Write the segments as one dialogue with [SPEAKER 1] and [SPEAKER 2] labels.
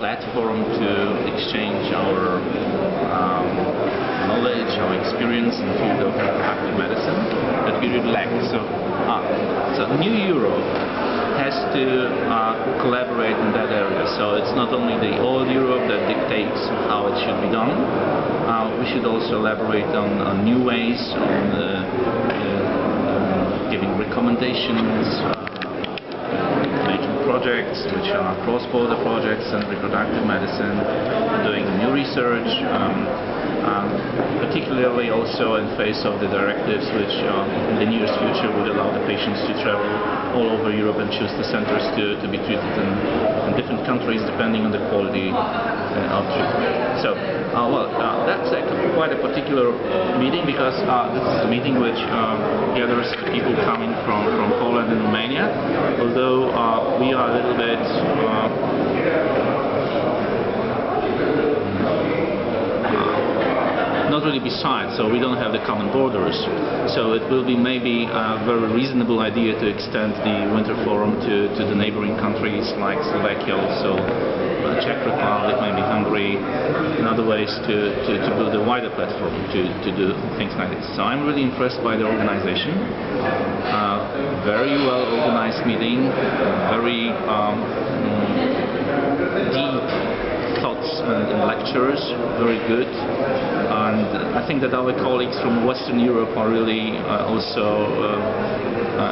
[SPEAKER 1] platform to exchange our knowledge, our experience in the field of reproductive medicine that we really lack. So New Europe has to collaborate in that area. So it's not only the old Europe that dictates how it should be done. We should also elaborate on new ways, on giving recommendations, making projects which are cross-border projects in reproductive medicine, doing new research, particularly also in face of the directives which in the nearest future would allow the patients to travel all over Europe and choose the centers to be treated in different countries depending on the quality of treatment. So, that's quite a particular meeting because this is a meeting which gathers people coming from Poland and Romania, although we are a little bit not really beside, so we don't have the common borders. So it will be maybe a very reasonable idea to extend the Winter Forum to the neighboring countries like Slovakia, also Czech Republic, maybe Hungary, and other ways to build a wider platform to do things like this. So I'm really impressed by the organization. Very well organized meeting, very deep thoughts and lectures, very good. And I think that our colleagues from Western Europe are really also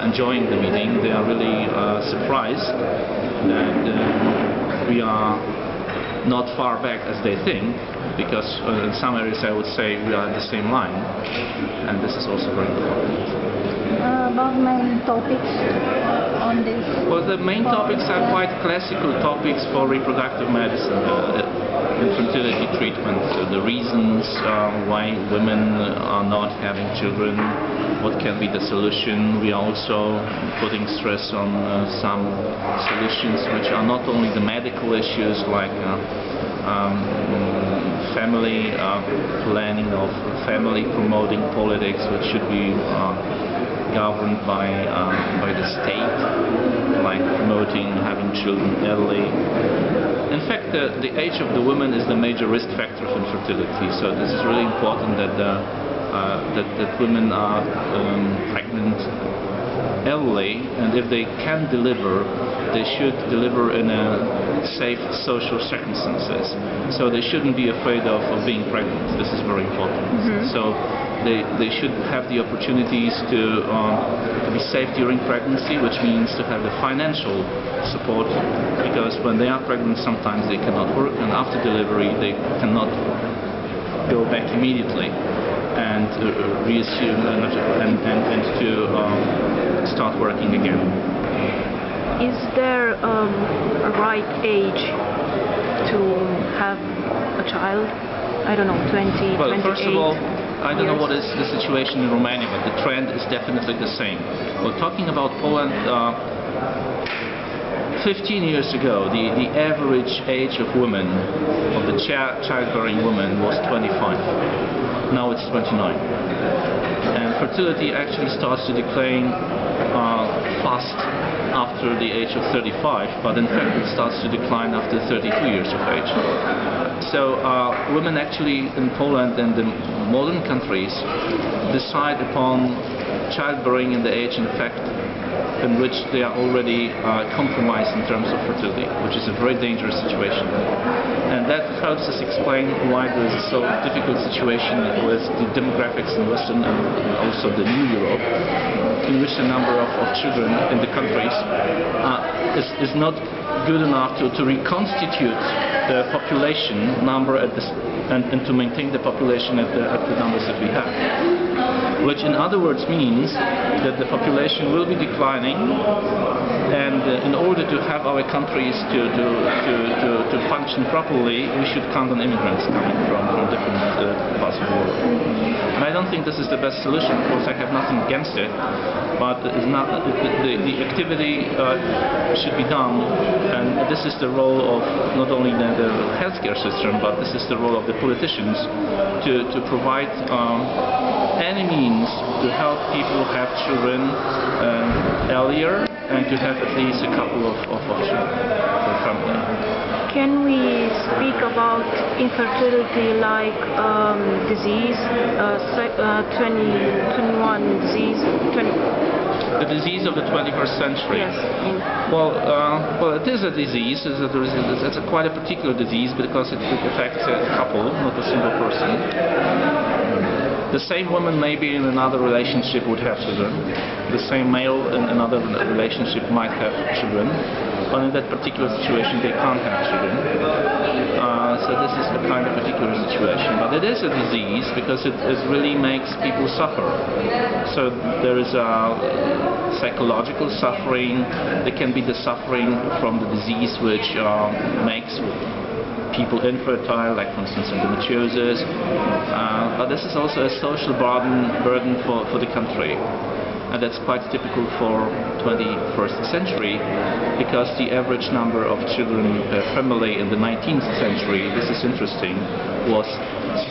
[SPEAKER 1] enjoying the meeting. They are really surprised that we are not far back as they think, because in some areas I would say we are in the same line, and this is also very important.
[SPEAKER 2] About main topics on this?
[SPEAKER 1] Well, the main topics are quite classical topics for reproductive medicine, infertility treatment, the reasons why women are not having children, what can be the solution. We are also putting stress on some solutions which are not only the medical issues like family planning or family promoting politics, which should be governed by the state, like promoting having children early. In fact, the age of the woman is the major risk factor of infertility. So this is really important that that women are pregnant early, and if they can deliver, they should deliver in a safe social circumstances. So they shouldn't be afraid of being pregnant. This is very important.
[SPEAKER 2] Mm-hmm.
[SPEAKER 1] So they should have the opportunities to be safe during pregnancy, which means to have the financial support, because when they are pregnant sometimes they cannot work, and after delivery they cannot go back immediately and reassume and to start working again.
[SPEAKER 2] Is there a right age to have a child? I don't know, 20,
[SPEAKER 1] well,
[SPEAKER 2] 28
[SPEAKER 1] first of all, I don't know
[SPEAKER 2] years?
[SPEAKER 1] what is the situation in Romania, but the trend is definitely the same. Well, talking about Poland, 15 years ago, the average age of women, of the childbearing women, was 25. Now it's 29. And fertility actually starts to decline fast after the age of 35, but in fact it starts to decline after 32 years of age. So women actually in Poland and the modern countries decide upon childbearing in the age, in fact, in which they are already compromised in terms of fertility, which is a very dangerous situation. And that helps us explain why there is a so difficult situation with the demographics in Western and also the New Europe, in which the number of children in the countries is not good enough to reconstitute the population number at this, and to maintain the population at the numbers that we have. Which in other words means that the population will be declining, and in order to have our countries to function properly, we should count on immigrants coming from different parts of the world. And I don't think this is the best solution. Of course, I have nothing against it, but it's not, the activity should be done, and this is the role of not only the healthcare system, but this is the role of the politicians to provide any means to help people have children earlier, and to have at least a couple of children for family.
[SPEAKER 2] Can we speak about infertility like disease, 2021 disease,
[SPEAKER 1] The disease of the 21st century.
[SPEAKER 2] yes,
[SPEAKER 1] Well, it is a disease. It's quite a particular disease because it affects a couple, not a single person. The same woman maybe in another relationship would have children. The same male in another relationship might have children. But in that particular situation they can't have children. So this is the kind of particular situation. But it is a disease because it really makes people suffer. So there is a psychological suffering. There can be the suffering from the disease which makes people infertile, like for instance endometriosis. But this is also a social burden for the country. And that's quite typical for 21st century because the average number of children per family in the 19th century, this is interesting, was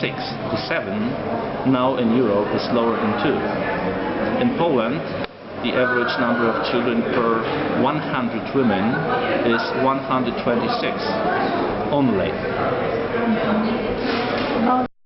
[SPEAKER 1] 6 to 7. Now in Europe is lower than 2. In Poland, the average number of children per 100 women is 126 only.